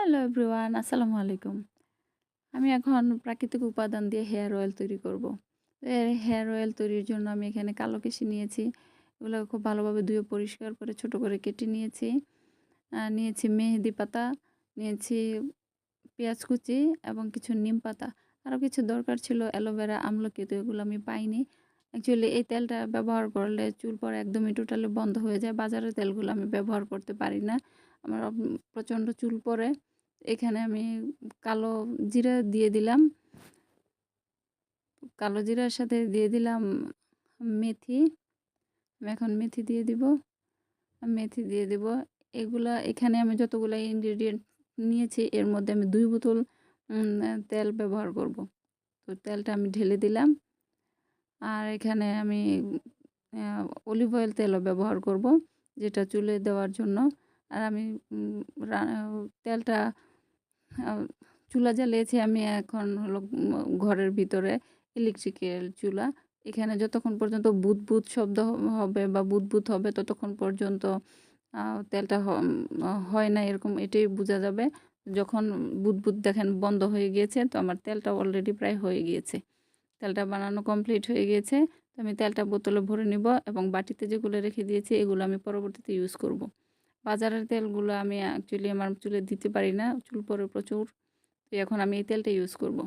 Hello everyone, আসসালামু আলাইকুম। আমি এখন প্রাকৃতিক উপাদান দিয়ে হেয়ার অয়েল তৈরি করব। হেয়ার অয়েল তৈরির জন্য আমি এখানে কালো কেশি নিয়েছি। এগুলো খুব ভালোভাবে ধুয়ে পরিষ্কার করে ছোট করে কেটে নিয়েছি। নিয়েছি মেহেদি পাতা, নিয়েছি পেঁয়াজ কুচি এবং কিছু নিম পাতা। আরও কিছু দরকার ছিল অ্যালোভেরা, আমলকি, তো এগুলো আমি পাইনি। অ্যাকচুয়ালি এই তেলটা ব্যবহার করলে চুল পড়া একদমই টোটালি বন্ধ হয়ে যায়। বাজারের তেলগুলো আমি ব্যবহার করতে পারি না। আমার প্রচণ্ড চুল পড়ে। এখানে আমি কালো জিরা দিয়ে দিলাম। কালো জিরার সাথে দিয়ে দিলাম মেথি। আমি এখন মেথি দিয়ে দিব। মেথি দিয়ে দিব। এখানে আমি যতগুলো ইনগ্রেডিয়েন্ট নিয়েছি এর মধ্যে আমি 2 বোতল তেল ব্যবহার করব। তো তেলটা আমি ঢেলে দিলাম। আর এখানে আমি অলিভ অয়েল তেলও ব্যবহার করব, যেটা চুলে দেওয়ার জন্য। আর আমি তেলটা আ চুলা জ্বালিয়েছি আমি এখন হলো ঘরের ভিতরে ইলেকট্রিকের চুলা। এখানে যতক্ষণ পর্যন্ত বুদবুদ শব্দ হবে বা বুদবুদ হবে ততক্ষণ পর্যন্ত তেলটা হয় না, এরকম এটাই বোঝা যাবে। যখন বুদবুদ দেখেন বন্ধ হয়ে গিয়েছে, তো আমার তেলটা অলরেডি প্রায় হয়ে গিয়েছে। তেলটা বানানো কমপ্লিট হয়ে গিয়েছে। তো আমি তেলটা বোতলে ভরে নিব এবং বাটিতে যেগুলো রেখে দিয়েছি এগুলো আমি পরবর্তীতে ইউজ করব। বাজারের তেলগুলো আমি অ্যাকচুয়ালি আমার চুলে দিতে পারি না, চুল পড়ে প্রচুর। তো এখন আমি এই তেলটা ইউজ করব।